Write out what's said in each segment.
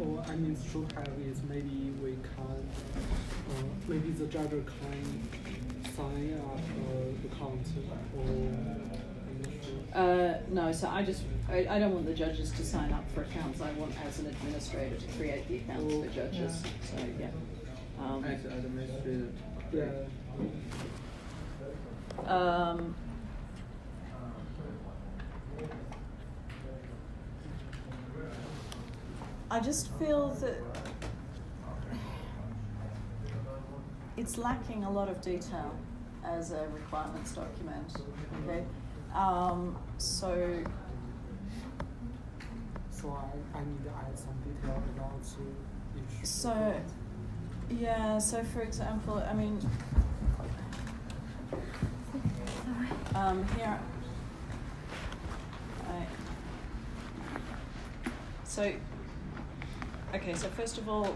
or I mean should have is maybe we can, maybe the judge can sign up the account or no, so I don't want the judges to sign up for accounts. I want, as an administrator, to create the accounts for judges. So yeah. As administrator. yeah. I just feel that it's lacking a lot of detail as a requirements document. Okay. So I need to add some detail about each. So, yeah. So, for example, I mean, here. Okay. So first of all,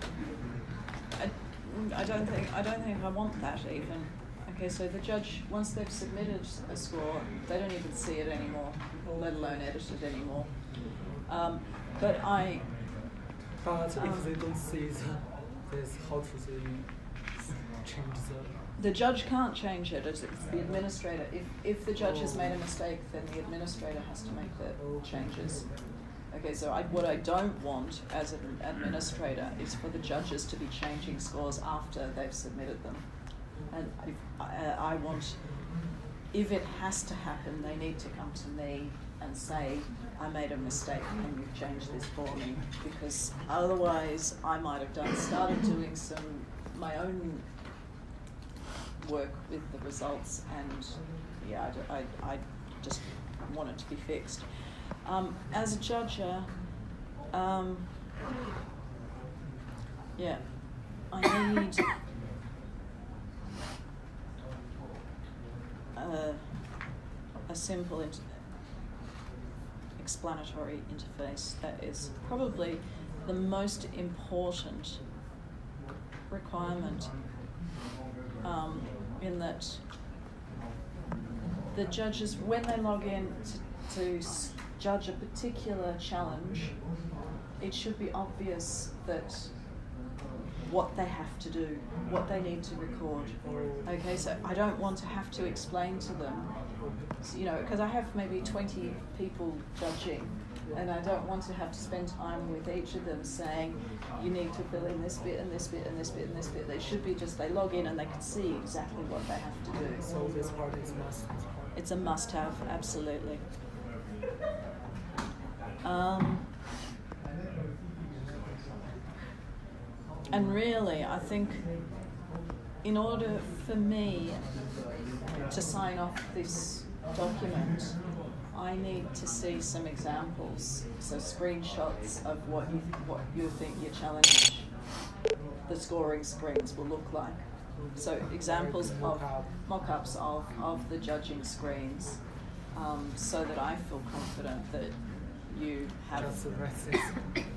I don't think I want that even. Okay, so the judge, once they've submitted a score, they don't even see it anymore, let alone edit it anymore. But if they don't see this, how to change the judge can't change it. It's the administrator. If the judge has made a mistake, then the administrator has to make the changes. Okay, so what I don't want as an administrator is for the judges to be changing scores after they've submitted them. And I want, if it has to happen, they need to come to me and say, I made a mistake, can you change this for me? Because otherwise I might have started doing my own work with the results, and yeah, I just want it to be fixed. As a judger, I need a simple explanatory interface. That is probably the most important requirement, in that the judges, when they log in to judge a particular challenge, it should be obvious that what they have to do, what they need to record. Okay, so I don't want to have to explain to them, because I have maybe 20 people judging, and I don't want to have to spend time with each of them saying, you need to fill in this bit and this bit and this bit and this bit. They should be they log in and they can see exactly what they have to do. So this part is must. It's a must-have, absolutely. And really, I think in order for me to sign off this document, I need to see some examples, so screenshots of what you think your challenge, the scoring screens will look like. So examples of mock-ups of the judging screens, so that I feel confident that you have.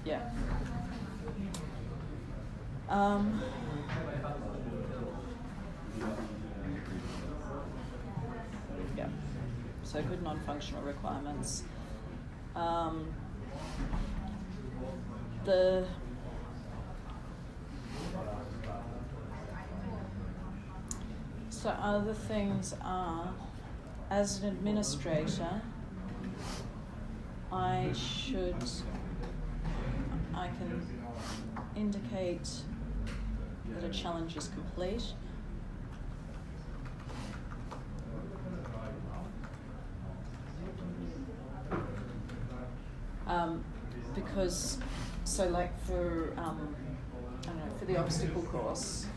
Yeah. Yeah. So good non-functional requirements. So other things are, as an administrator, I can indicate that a challenge is complete. Because, so like for, for the obstacle course,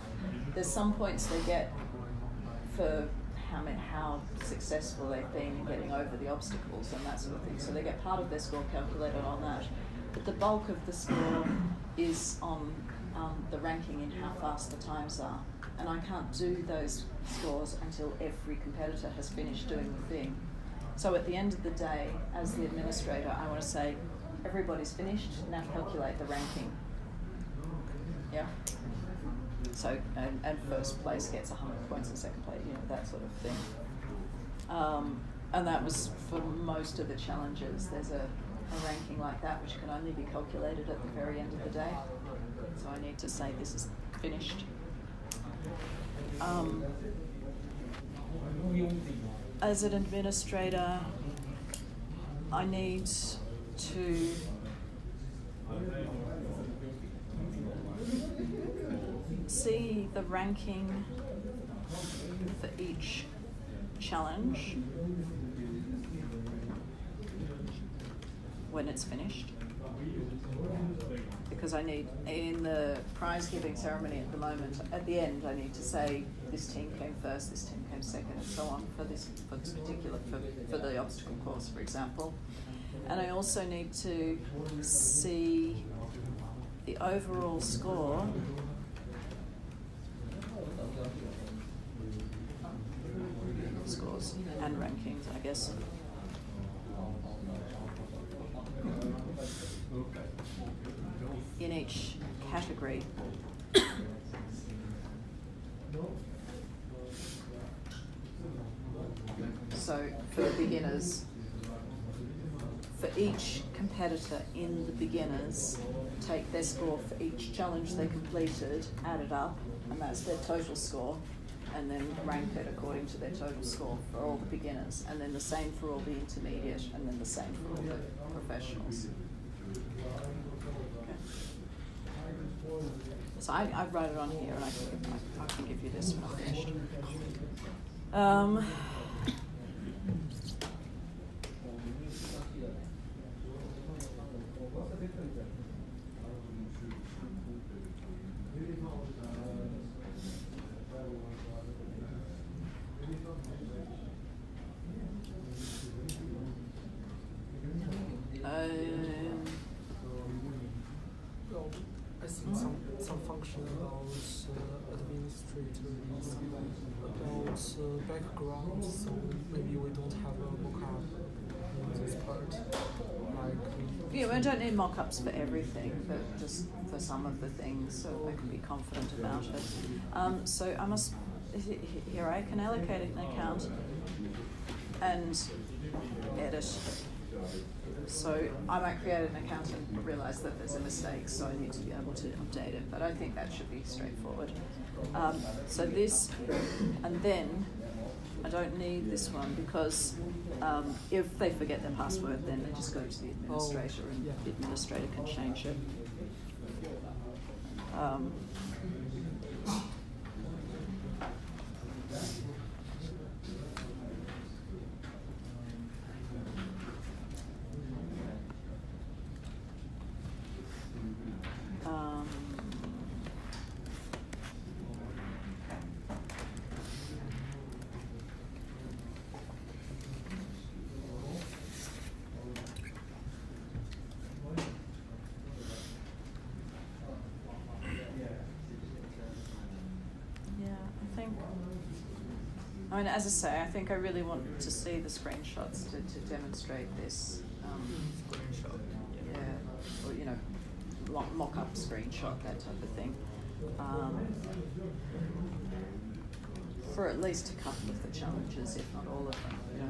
there's some points they get for how successful they've been in getting over the obstacles and that sort of thing. So they get part of their score calculated on that. But the bulk of the score is on the ranking in how fast the times are. And I can't do those scores until every competitor has finished doing the thing. So at the end of the day, as the administrator, I want to say, everybody's finished, now calculate the ranking. Yeah? So, and first place gets 100 points and second place, that sort of thing. And that was for most of the challenges. There's a a ranking like that, which can only be calculated at the very end of the day. So I need to say this is finished. As an administrator, I need to see the ranking for each challenge when it's finished, because I need, in the prize giving ceremony at the moment, at the end I need to say this team came first, this team came second, and so on for this particular, for the obstacle course, for example. And I also need to see the overall score scores and rankings, I guess. In each category. So for beginners, for each competitor in the beginners, take their score for each challenge they completed, add it up, and that's their total score, and then rank it according to their total score for all the beginners, and then the same for all the intermediate, and then the same for all the professionals. Okay. So I write it on here, and I can give you this when I'm finished. Well, I think some function about administrators about background, so maybe we don't have a mock-up in this part. Yeah, we don't need mock-ups for everything, but just for some of the things, so I can be confident about it. So I must, here I can allocate an account and edit. So I might create an account and realise that there's a mistake, so I need to be able to update it, but I think that should be straightforward. So this, and then I don't need this one because if they forget their password, then they just go to the administrator and the administrator can change it. I mean, as I say, I think I really want to see the screenshots to demonstrate this. Screenshot. Yeah, or you know, mock-up screenshot, that type of thing. For at least a couple of the challenges, if not all of them. You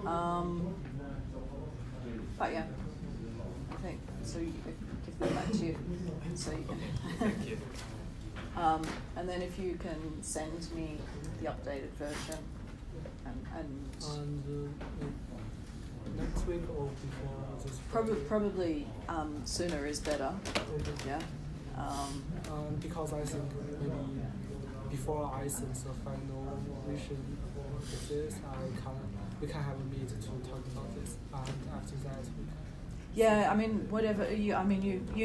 know. But yeah, I think so. You give them back to you, so you can. Thank you. And then if you can send me the updated version and next week or before this probably sooner is better. Okay. Yeah. Because I think maybe before I send the final version of this, we can have a meet to talk about this, and after that we can. Yeah, I mean, whatever you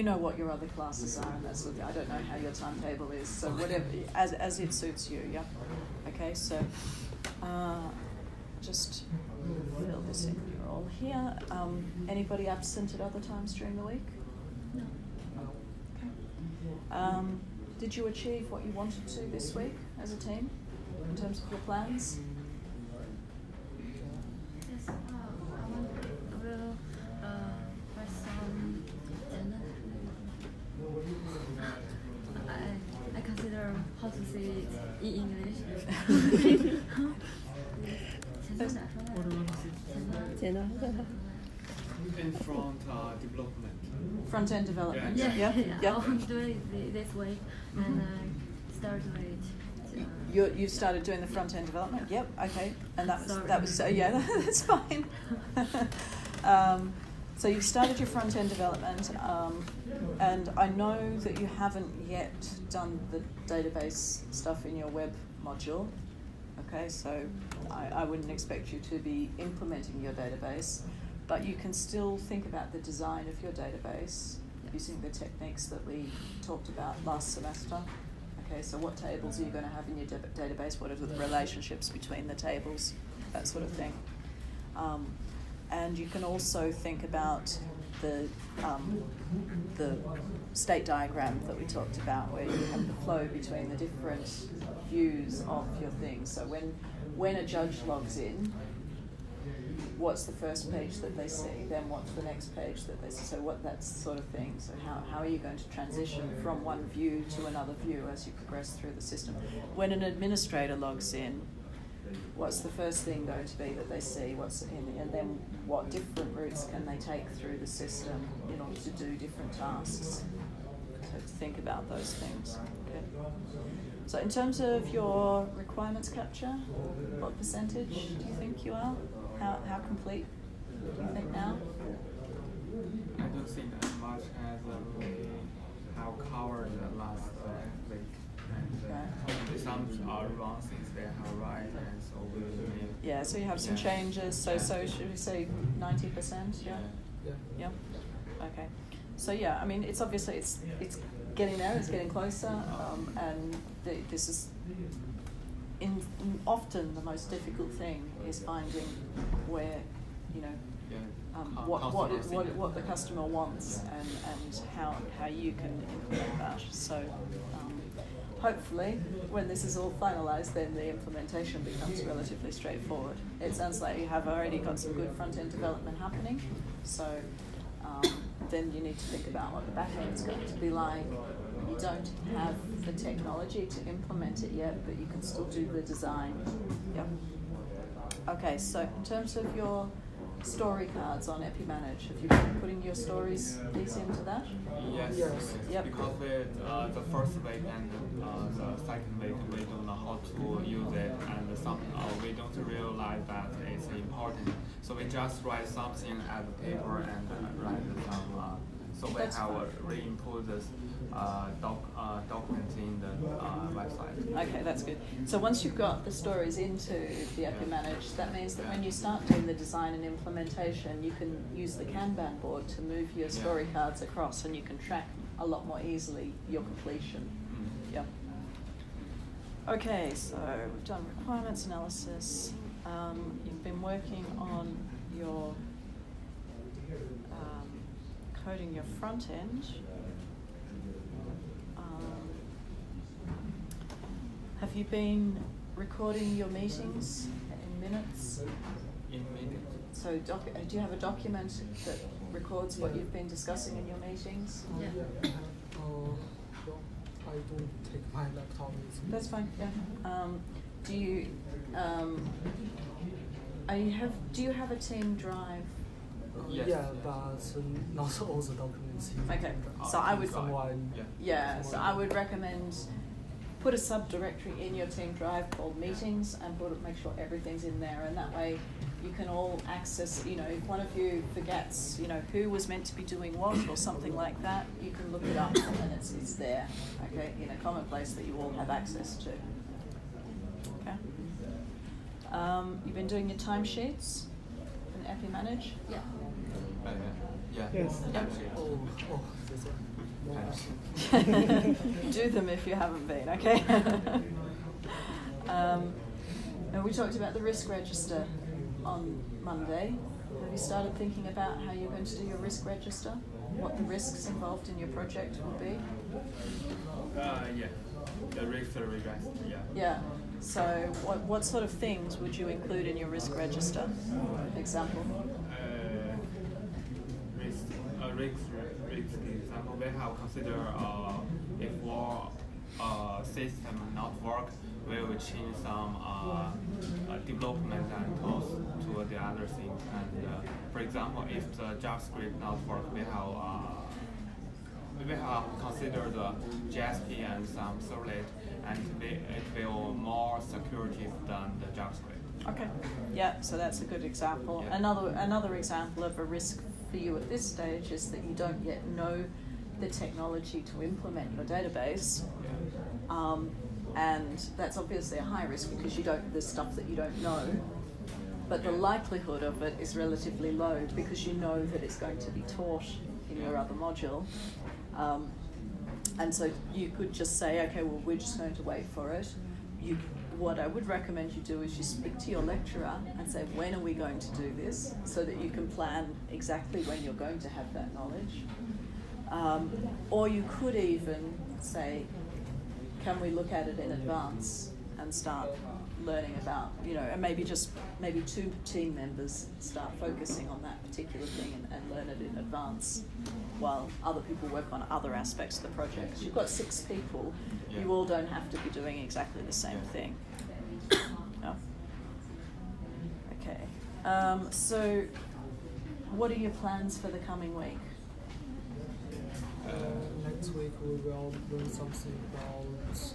know what your other classes are, and that's I don't know how your timetable is, so whatever as it suits you. Yeah. Okay, so just fill this in. You're all here. Anybody absent at other times during the week? No. Okay. Did you achieve what you wanted to this week as a team in terms of your plans? Yes, I will write some agenda. I consider how to say it in English. 简单。in front development. Front-end development. Yeah. Yeah. I'll do it this way, and I start with. You've started doing the front-end development. Yep. Okay. And Sorry. that was yeah. That's fine. So you've started your front-end development, and I know that you haven't yet done the database stuff in your web module. Okay, so I wouldn't expect you to be implementing your database, but you can still think about the design of your database using the techniques that we talked about last semester. Okay, so what tables are you going to have in your database? What are the relationships between the tables? That sort of thing. And you can also think about the state diagram that we talked about, where you have the flow between the different views of your thing. So when a judge logs in, what's the first page that they see? Then what's the next page that they see? So what that sort of thing. So how are you going to transition from one view to another view as you progress through the system? When an administrator logs in, what's the first thing going to be that they see? And then what different routes can they take through the system in order to do different tasks? So think about those things. Okay. So in terms of your requirements capture, what percentage do you think you are? How complete do you think now? I don't think as much as we have covered the last week. And some are wrong things they have right, and so we will. Yeah, so you have some changes. So should we say 90%? Yeah. Yeah. Okay. So yeah, I mean, it's obviously it's getting there. It's getting closer, and this is often the most difficult thing is finding where what the customer wants and how you can implement that. So. Hopefully, when this is all finalised, then the implementation becomes relatively straightforward. It sounds like you have already got some good front-end development happening, so then you need to think about what the back-end is going to be like. You don't have the technology to implement it yet, but you can still do the design. Yep. Okay, so in terms of your story cards on EpiManage, have you been putting your stories these into that? Yes. Yep. Because the first week and the second week we don't know how to use it, and we don't realize that it's important. So we just write something as a paper and write some. So we have re-input this document in the website. Okay, that's good. So once you've got the stories into the EpiManage, that means that when you start doing the design and implementation, you can use the Kanban board to move your story cards across, and you can track a lot more easily your completion. Yeah. Okay, so we've done requirements analysis. You've been working on your coding your front end. Have you been recording your meetings in minutes? In minutes. So do you have a document that records what you've been discussing in your meetings? Yeah. I don't take my laptop with me. That's fine. Yeah. Do you do you have a team drive? Yes. Yeah, but not all the documents. Okay. So I would. Someone. Yeah. So I would recommend put a subdirectory in your team drive called meetings and make sure everything's in there, and that way you can all access, if one of you forgets, who was meant to be doing what or something like that, you can look it up and it's there, okay, in a common place that you all have access to. Okay. You've been doing your timesheets in EpiManage? Yeah. Yeah. Yes. Yep. Oh, this one. Do them if you haven't been, okay? And we talked about the risk register on Monday. Have you started thinking about how you're going to do your risk register? What the risks involved in your project will be? Yeah. The risk register, yeah. Yeah. So what sort of things would you include in your risk register? Example? Risk example, we have considered if war system not work, we will change some development and tools to the other things. And for example, if the JavaScript not work, we have considered the JSP and some servlet, and it will more security than the JavaScript. Okay. Yeah. So that's a good example. Yeah. Another example of a risk for you at this stage is that you don't yet know the technology to implement your database. Yeah. And that's obviously a high risk because there's stuff that you don't know, but the likelihood of it is relatively low because you know that it's going to be taught in your other module. And so you could just say, okay, well, we're just going to wait for it. What I would recommend you do is you speak to your lecturer and say, when are we going to do this, so that you can plan exactly when you're going to have that knowledge. Or you could even say, can we look at it in advance and start learning about, and maybe two team members start focusing on that particular thing and learn it in advance while other people work on other aspects of the project. Because you've got 6 people, you all don't have to be doing exactly the same thing. No? Okay. So what are your plans for the coming week? Next week we will learn something about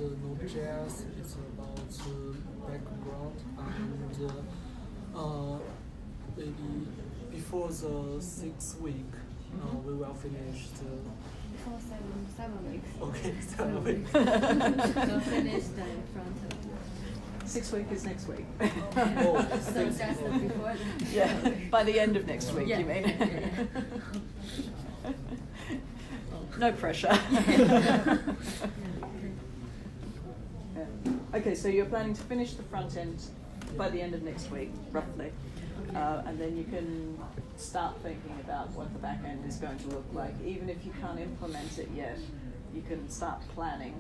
Node.js. It's about background, and maybe before the 6th week we will finish the. Before 7 weeks. Okay, 7 weeks. So finish the front end. 6th week is next week. Oh, So that's before that. Yeah, by the end of next week, you mean? No pressure. Yeah. Okay, so you're planning to finish the front end by the end of next week, roughly. And then you can start thinking about what the back end is going to look like. Even if you can't implement it yet, you can start planning,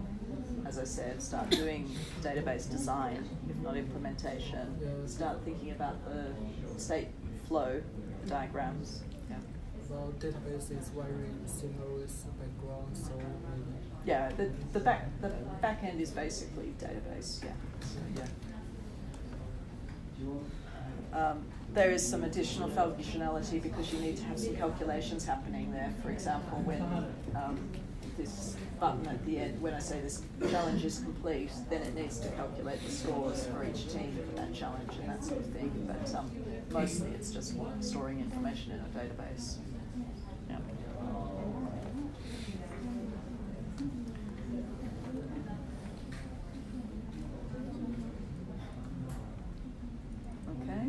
as I said, start doing database design, if not implementation. Start thinking about the state flow diagrams. Yeah. Well, database is very similar with background, so maybe. Yeah, the back end is basically database. Yeah. So, yeah. There is some additional functionality because you need to have some calculations happening there. For example, when this button at the end, when I say this challenge is complete, then it needs to calculate the scores for each team for that challenge and that sort of thing. But mostly it's just storing information in a database. Yeah. Okay.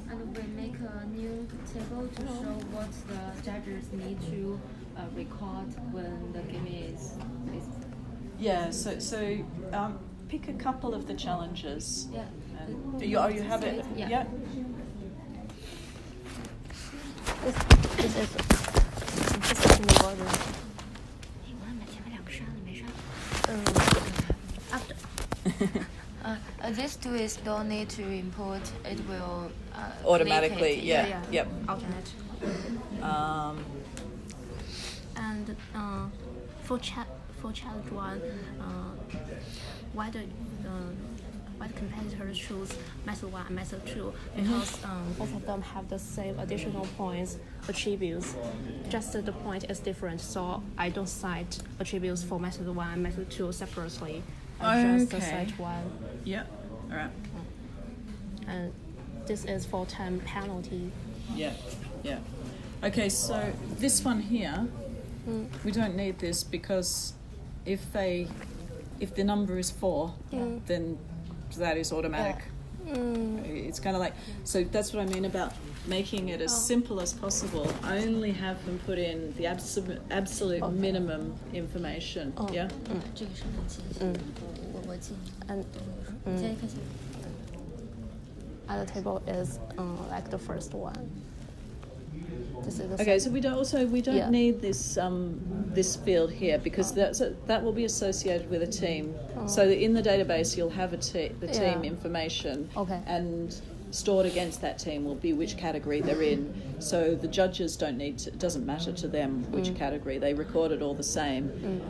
And we make a new table to show what the judges need to record when the game is. Yeah. So pick a couple of the challenges. Yeah. You have it. Yeah. This is in the order. After. These two is don't need to import. It will Automatically. make it. Yeah. Yep. Alternate. And for challenge 1, why the competitors choose method 1 and method 2? Because both of them have the same additional points attributes. Just the point is different, so I don't cite attributes for method 1 and method 2 separately. I just cite one. Yeah. All right. And this is for time penalty. Yeah. Yeah. Okay, so this one here, we don't need this because if the number is 4, then that is automatic. It's kind of like, so that's what I mean about making it as simple as possible. Only have them put in the absolute minimum information. Yeah. 这个是很清晰。我记。现在开始。 Other table is like the first one. This is the Okay, so we don't need this this field here because that will be associated with a team. So that in the database you'll have the team information. Okay. And stored against that team will be which category they're in. So the judges don't need to, it doesn't matter to them which category, they record it all the same.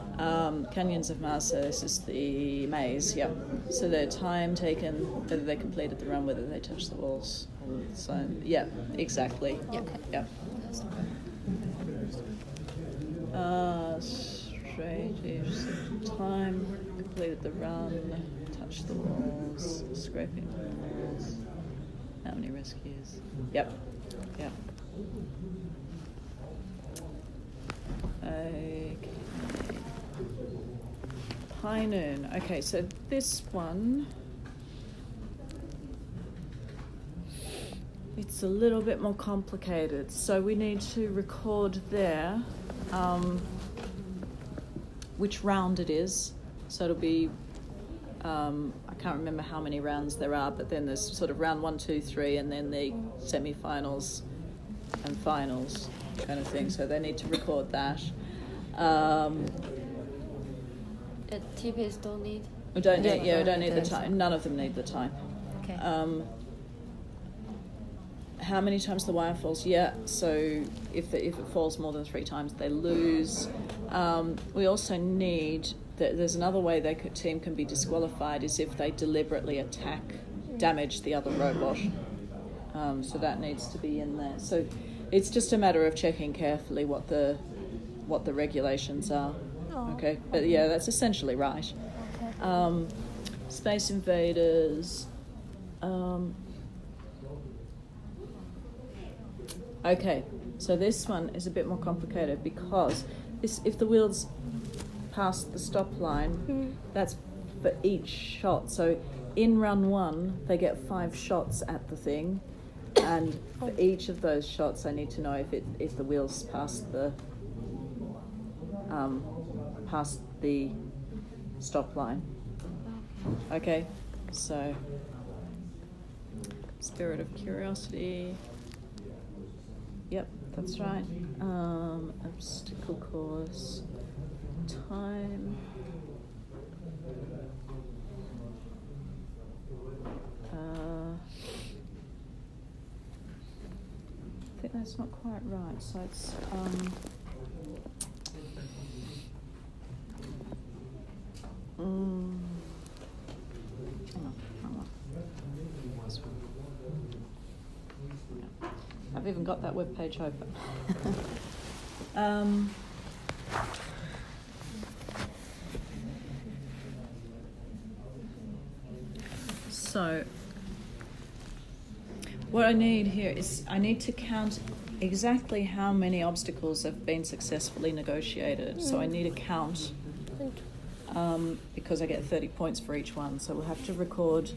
Canyons of Mars, so this is the maze, yeah. So their time taken, whether they completed the run, whether they touched the walls. So, yeah, exactly. Yeah. Okay. Yeah. Straight-ish time, completed the run, touched the walls, scraping the walls. How many rescues? Yep. Yep. Okay. High noon. Okay, so this one, it's a little bit more complicated. So we need to record there which round it is. So it'll be, I can't remember how many rounds there are, but then there's sort of round 1, 2, 3, and then the semi-finals and finals kind of thing. So they need to record that. TPs don't need. We don't need, we don't need the time. None of them need the time. Okay. How many times the wire falls? Yeah. So if it falls more than 3 times, they lose. We also need. There's another way team can be disqualified is if they deliberately damage the other robot. So that needs to be in there. So it's just a matter of checking carefully what the regulations are. Oh. Okay, but yeah, that's essentially right. Okay. Space Invaders. Okay, so this one is a bit more complicated because if the wheels pass the stop line, that's for each shot. So in run 1, they get 5 shots at the thing, and for each of those shots, I need to know if the wheels pass the stop line. Okay, so Spirit of Curiosity. Yep, that's right. Obstacle course. Time. I think that's not quite right. So it's I've even got that web page open. So what I need here is I need to count exactly how many obstacles have been successfully negotiated. So I need a count because I get 30 points for each one. So we'll have to record,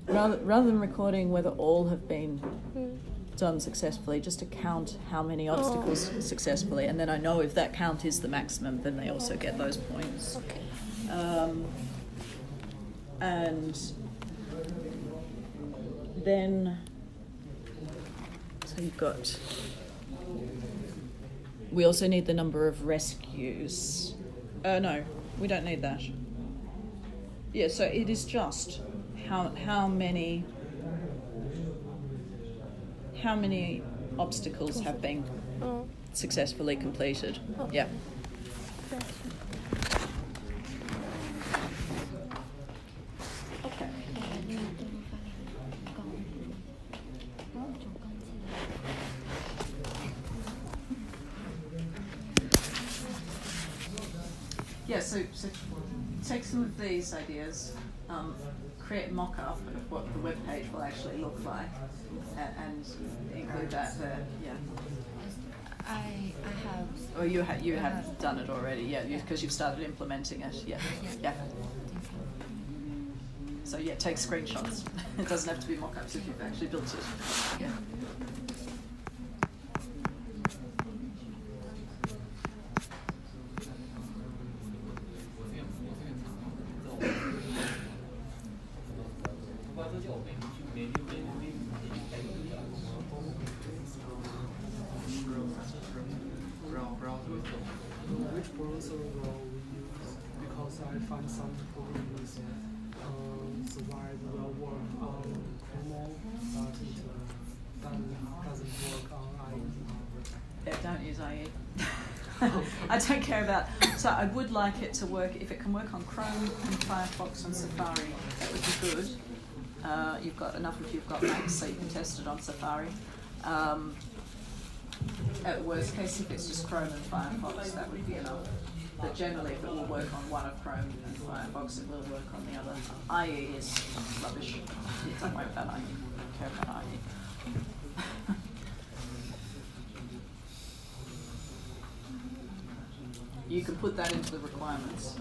rather than recording whether all have been done successfully, just to count how many obstacles successfully, and then I know if that count is the maximum, then they also get those points. Okay. And then, so you've got, we also need the number of rescues. No, we don't need that. Yeah, so it is just how many obstacles have been successfully completed. Yeah. Okay. Yeah, so take some of these ideas, create a mock-up of what the web page will actually look like, and include that there. Yeah. I have. Oh, you have done it already. Yeah, because you've started implementing it. Yeah. Yeah. So yeah, take screenshots. It doesn't have to be mock-ups if you've actually built it. Yeah. Which browser will we use? Because I find some problems the wide will work on Chrome, but it doesn't work on IE. Yeah, don't use IE. I don't care about. So I would like it to work. If it can work on Chrome and Firefox and Safari, that would be good. You've got enough if you've got Macs, so you can test it on Safari. At worst case, if it's just Chrome and Firefox, that would be enough. But generally, if it will work on one of Chrome and Firefox, it will work on the other. IE is rubbish. Don't worry about IE. Don't care about IE. You can put that into the requirements.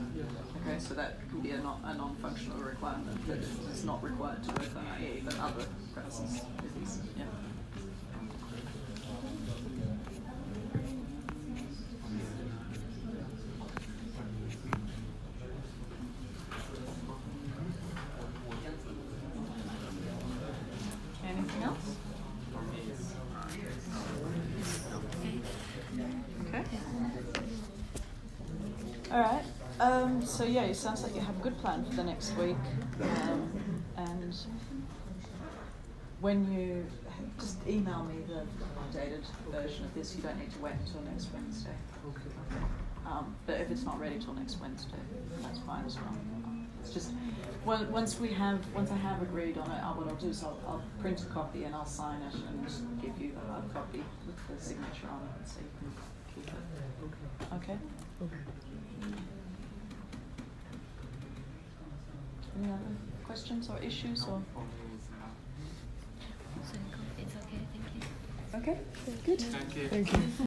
Okay, so that can be a non-functional requirement, but it's not required to work on IE, but other browsers it is. Yeah. Anything else? Okay. All right. So yeah, it sounds like you have a good plan for the next week, and when you just email me the updated version of this, you don't need to wait until next Wednesday. Okay. But if it's not ready till next Wednesday, that's fine as well. It's just once I have agreed on it, what I'll do is I'll print a copy and I'll sign it and give you the hard copy with the signature on it, so you can keep it. Okay. Okay. Any other questions or issues or? So it's okay, thank you. Okay. Good. Thank you. Thank you.